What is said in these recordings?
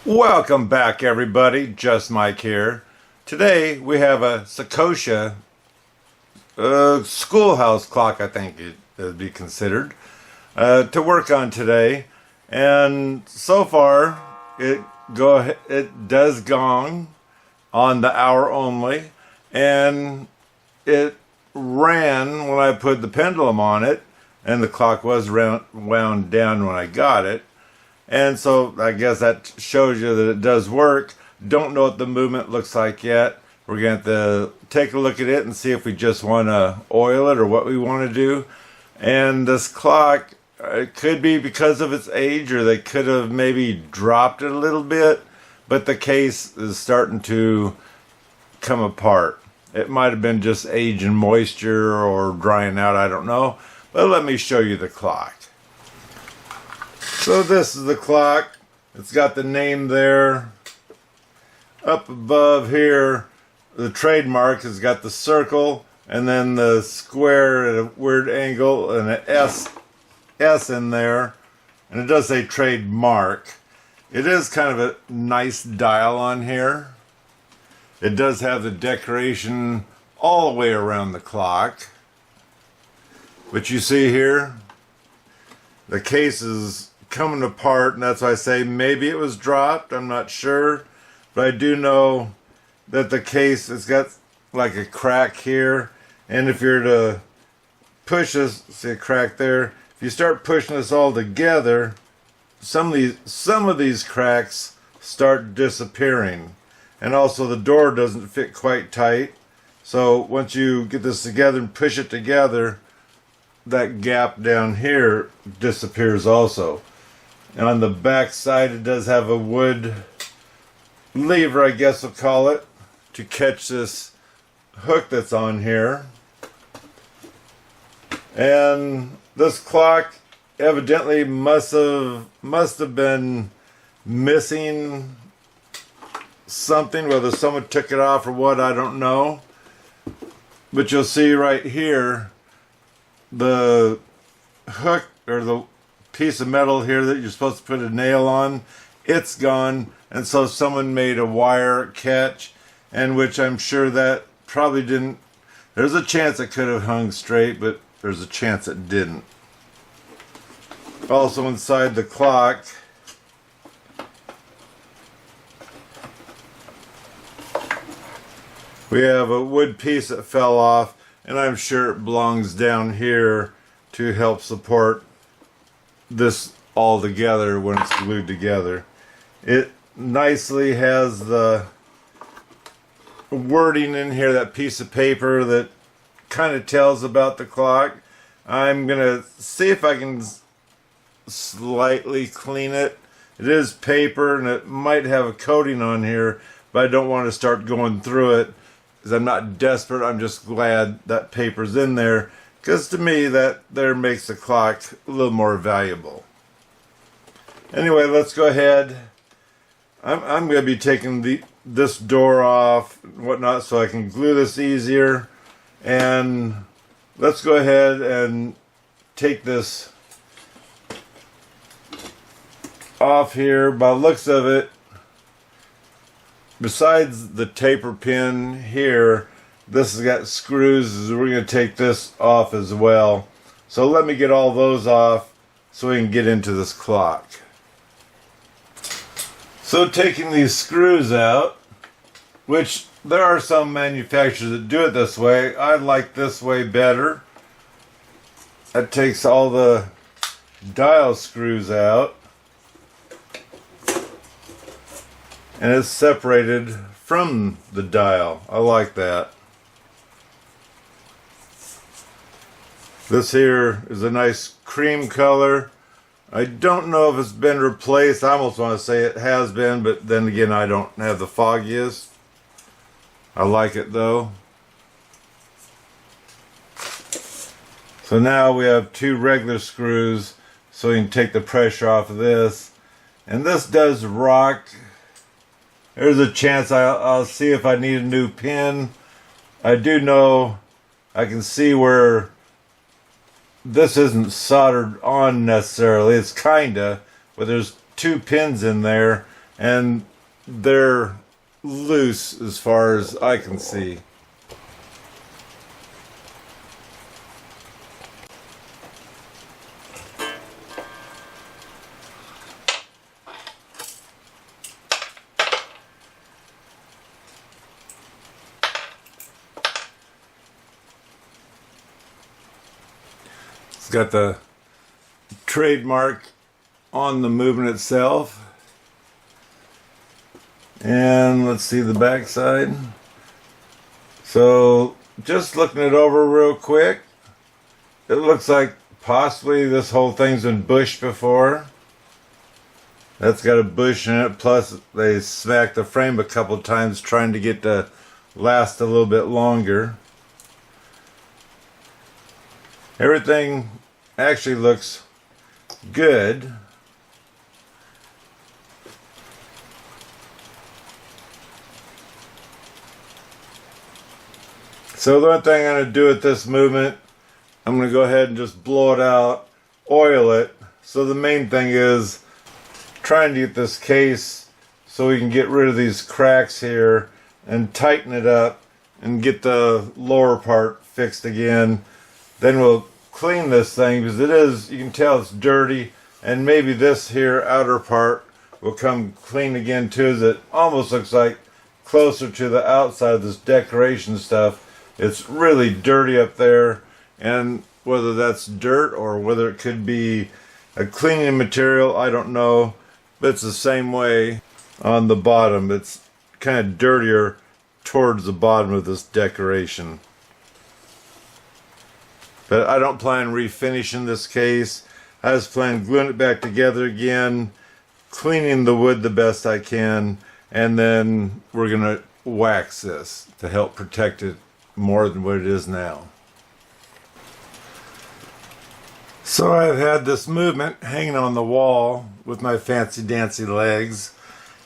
Welcome back, everybody. Just Mike here. Today we have a SEIKOSHA schoolhouse clock, I think it would be considered, to work on today. And so far, it does gong on the hour only, and it ran when I put the pendulum on it, and the clock was wound down when I got it. And so I guess that shows you that it does work. Don't know what the movement looks like yet. We're going to have to take a look at it and see if we just want to oil it or what we want to do. And this clock, it could be because of its age, or they could have maybe dropped it a little bit, but the case is starting to come apart. It might have been just age and moisture or drying out, I don't know. But let me show you the clock. So this is the clock. It's got the name there. Up above here, the trademark has got the circle and then the square at a weird angle and an S in there. And it does say trademark. It is kind of a nice dial on here. It does have the decoration all the way around the clock. But you see here, the case is coming apart, and that's why I say maybe it was dropped. I'm not sure, but I do know that the case has got like a crack here, and if you're to push this, see a crack there, if you start pushing this all together, some of these cracks start disappearing. And also the door doesn't fit quite tight, so once you get this together and push it together, that gap down here disappears also. And on the back side, it does have a wood lever, I guess we'll call it, to catch this hook that's on here. And this clock evidently must have been missing something, whether someone took it off or what, I don't know. But you'll see right here, the hook, or the piece of metal here that you're supposed to put a nail on, it's gone. And so someone made a wire catch, and which I'm sure that probably didn't, there's a chance it could have hung straight, but there's a chance it didn't. Also inside the clock, we have a wood piece that fell off, and I'm sure it belongs down here to help support this all together when it's glued together. It nicely has the wording in here, that piece of paper that kind of tells about the clock. I'm gonna see if I can slightly clean it. It is paper and it might have a coating on here, but I don't want to start going through it because I'm not desperate. I'm just glad that paper's in there, because to me that there makes the clock a little more valuable. Anyway, let's go ahead. I'm going to be taking this door off and whatnot so I can glue this easier. And let's go ahead and take this off here. By the looks of it, besides the taper pin here, this has got screws. We're going to take this off as well. So let me get all those off so we can get into this clock. So taking these screws out, which there are some manufacturers that do it this way. I like this way better. That takes all the dial screws out, and it's separated from the dial. I like that. This here is a nice cream color. I don't know if it's been replaced. I almost want to say it has been, but then again, I don't have the foggiest. I like it though. So now we have two regular screws so you can take the pressure off of this. And this does rock. There's a chance I'll see if I need a new pin. I do know I can see where this isn't soldered on necessarily. It's kinda, but there's two pins in there and they're loose as far as I can see. It's got the trademark on the movement itself. And let's see the back side. So just looking it over real quick, it looks like possibly this whole thing's been bushed before. That's got a bush in it, plus they smacked the frame a couple times trying to get to last a little bit longer. Everything actually looks good. So the only thing I'm going to do with this movement, I'm going to go ahead and just blow it out, oil it. So the main thing is trying to get this case so we can get rid of these cracks here and tighten it up and get the lower part fixed again. Then we'll clean this thing because it is, you can tell it's dirty, and maybe this here outer part will come clean again too, as it almost looks like closer to the outside of this decoration stuff. It's really dirty up there, and whether that's dirt or whether it could be a cleaning material, I don't know, but it's the same way on the bottom. It's kind of dirtier towards the bottom of this decoration. But I don't plan refinishing this case. I just plan gluing it back together again, cleaning the wood the best I can, and then we're gonna wax this to help protect it more than what it is now. So I've had this movement hanging on the wall with my fancy dancy legs,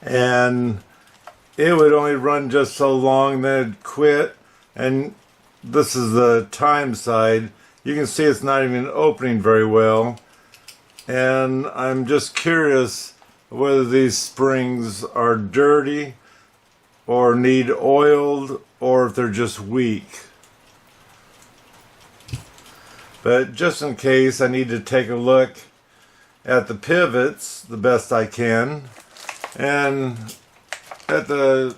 and it would only run just so long, then it'd quit. And this is the time side. You can see it's not even opening very well, and I'm just curious whether these springs are dirty or need oiled, or if they're just weak. But just in case, I need to take a look at the pivots the best I can. And at the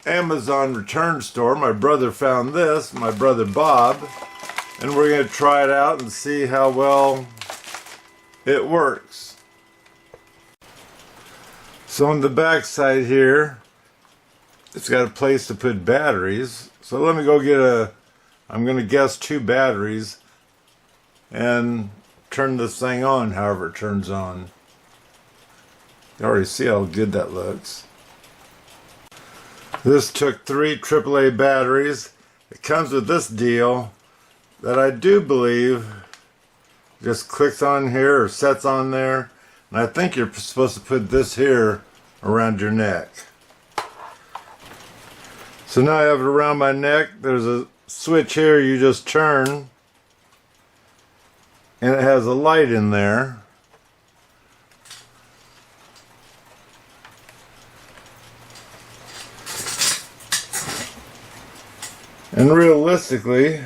Amazon return store, my brother found this, my brother Bob, and we're going to try it out and see how well it works. So on the back side here, it's got a place to put batteries. So let me go get I'm going to guess 2 batteries and turn this thing on however it turns on. You already see how good that looks. This took 3 AAA batteries. It comes with this deal that I do believe just clicks on here or sets on there, and I think you're supposed to put this here around your neck. So now I have it around my neck. There's a switch here you just turn, and it has a light in there. And realistically,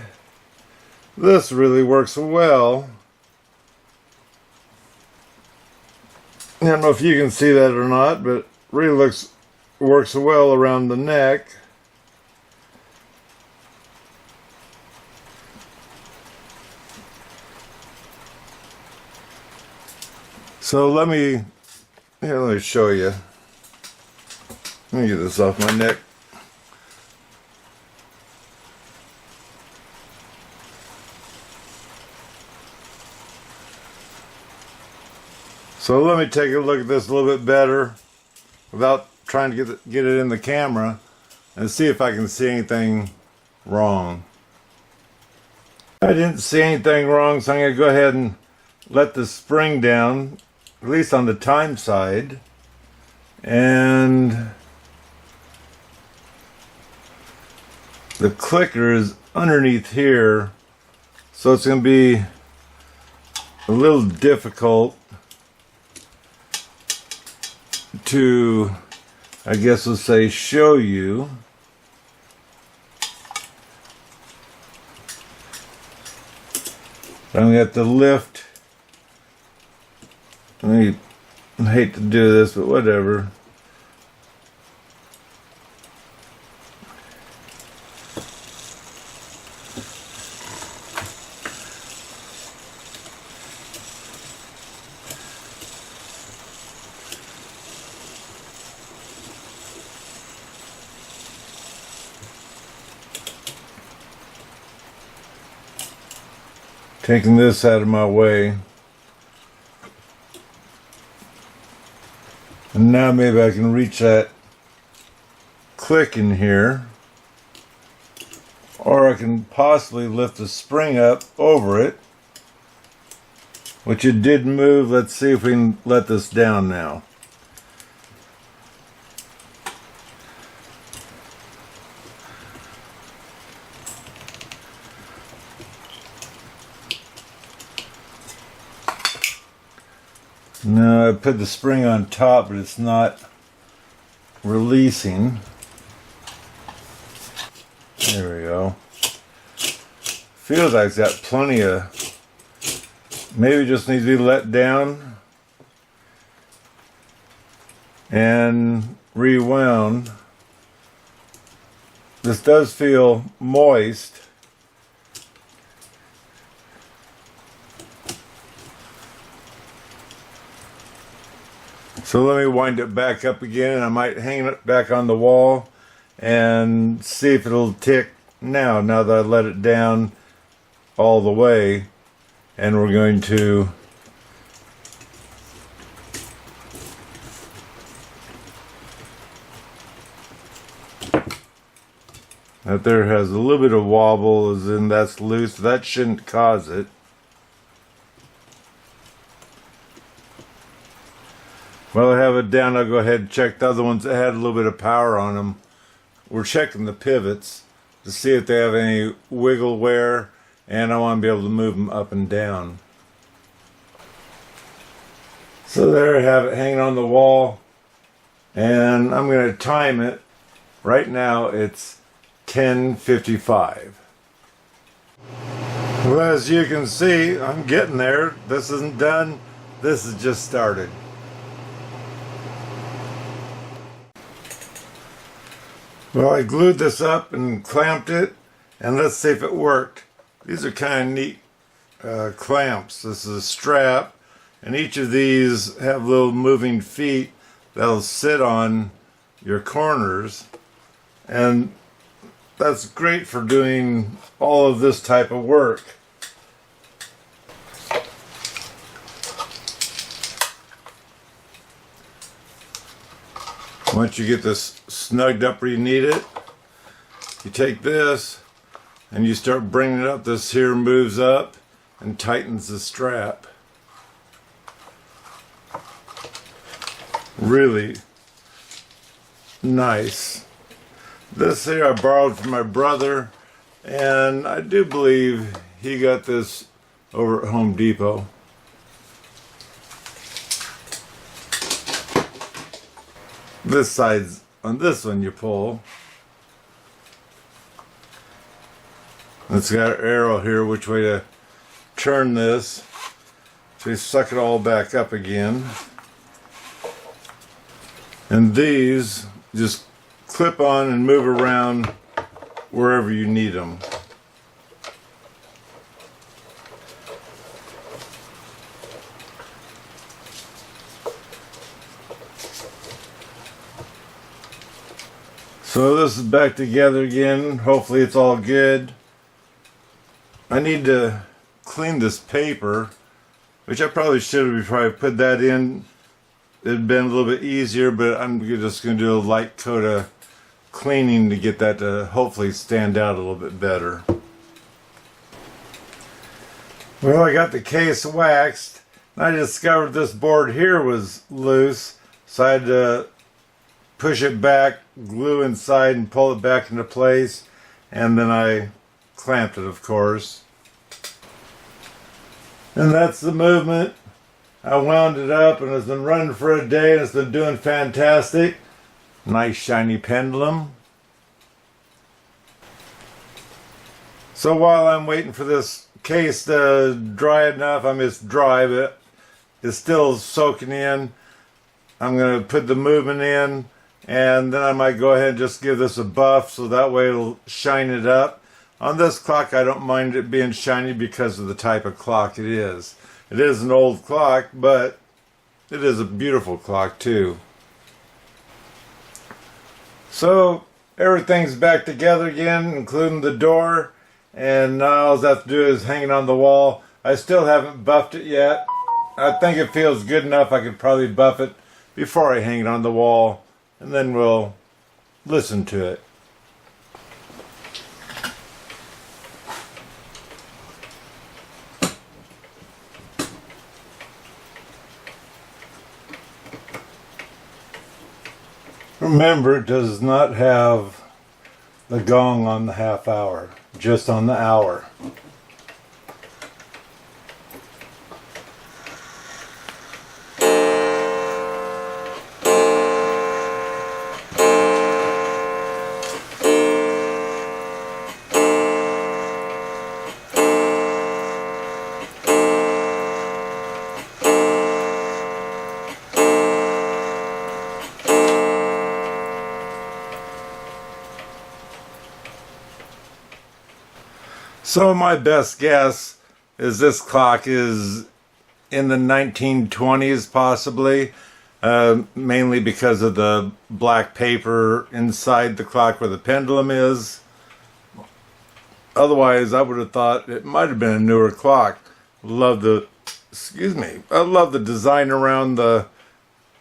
this really works well. I don't know if you can see that or not, but it really works well around the neck. So let me show you. Let me get this off my neck. So let me take a look at this a little bit better without trying to get it in the camera and see if I can see anything wrong. I didn't see anything wrong, so I'm going to go ahead and let the spring down, at least on the time side, and the clicker is underneath here, so it's going to be a little difficult to, I guess we'll say, show you I'm going to have to lift. I hate to do this, but whatever. Taking this out of my way. And now maybe I can reach that click in here. Or I can possibly lift the spring up over it. Which it did move. Let's see if we can let this down now. No, I put the spring on top, but it's not releasing. There we go. Feels like it's got plenty of... Maybe it just needs to be let down and rewound. This does feel moist. So let me wind it back up again, and I might hang it back on the wall and see if it'll tick now that I let it down all the way. And we're going to that there has a little bit of wobble, as in that's loose. That shouldn't cause it. While I have it down, I'll go ahead and check the other ones that had a little bit of power on them. We're checking the pivots to see if they have any wiggle wear, and I want to be able to move them up and down. So there I have it hanging on the wall, and I'm going to time it. Right now it's 10:55. Well, as you can see, I'm getting there. This isn't done. This has just started. Well, I glued this up and clamped it, and let's see if it worked. These are kind of neat clamps. This is a strap, and each of these have little moving feet that'll sit on your corners, and that's great for doing all of this type of work. Once you get this snugged up where you need it, you take this and you start bringing it up. This here moves up and tightens the strap. Really nice. This here I borrowed from my brother, and I do believe he got this over at Home Depot. This side's on this one you pull. It's got an arrow here which way to turn this. So you suck it all back up again. And these just clip on and move around wherever you need them. So this is back together again. Hopefully it's all good. I need to clean this paper, which I probably should have before I put that in. It'd been a little bit easier, but I'm just going to do a light coat of cleaning to get that to hopefully stand out a little bit better. Well, I got the case waxed. I discovered this board here was loose, so I had to push it back, glue inside, and pull it back into place, and then I clamped it, of course. And that's the movement. I wound it up and it's been running for a day and it's been doing fantastic. Nice shiny pendulum. So while I'm waiting for this case to dry enough, I mean it's dry but it's still soaking in, I'm going to put the movement in and then I might go ahead and just give this a buff so that way it'll shine it up. On this clock I don't mind it being shiny because of the type of clock it is. It is an old clock, but it is a beautiful clock too. So everything's back together again, including the door, and now all I have to do is hang it on the wall. I still haven't buffed it yet. I think it feels good enough I could probably buff it before I hang it on the wall, and then we'll listen to it. Remember, it does not have the gong on the half hour, just on the hour. So my best guess is this clock is in the 1920s possibly, mainly because of the black paper inside the clock where the pendulum is. Otherwise I would have thought it might have been a newer clock. Love the, I love the design around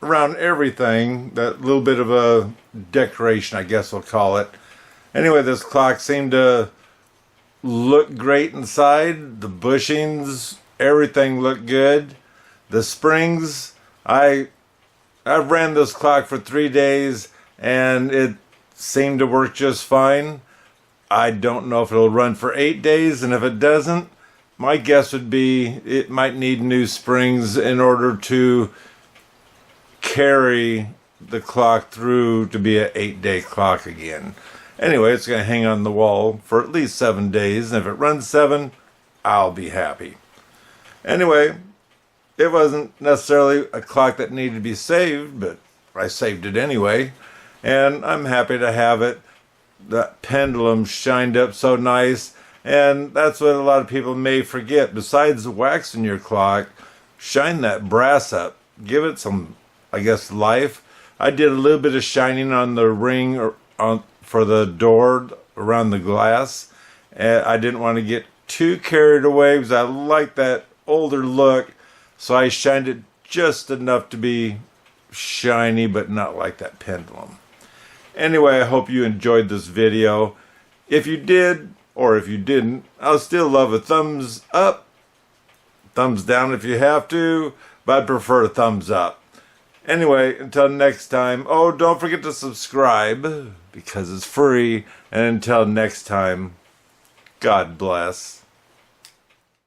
everything, that little bit of a decoration I guess we'll call it. Anyway, this clock seemed to look great inside. The bushings, everything looked good. The springs, I ran this clock for 3 days and it seemed to work just fine. I don't know if it'll run for 8 days, and if it doesn't, my guess would be it might need new springs in order to carry the clock through to be an 8-day clock again. Anyway, it's going to hang on the wall for at least 7 days, and if it runs 7, I'll be happy. Anyway, it wasn't necessarily a clock that needed to be saved, but I saved it anyway, and I'm happy to have it. That pendulum shined up so nice, and that's what a lot of people may forget. Besides waxing your clock, shine that brass up. Give it some, I guess, life. I did a little bit of shining on the ring or for the door around the glass. And I didn't want to get too carried away because I like that older look, so I shined it just enough to be shiny but not like that pendulum. Anyway, I hope you enjoyed this video. If you did, or if you didn't, I'll still love a thumbs up, thumbs down if you have to, but I'd prefer a thumbs up. Anyway, until next time, oh, don't forget to subscribe because it's free. And until next time, God bless.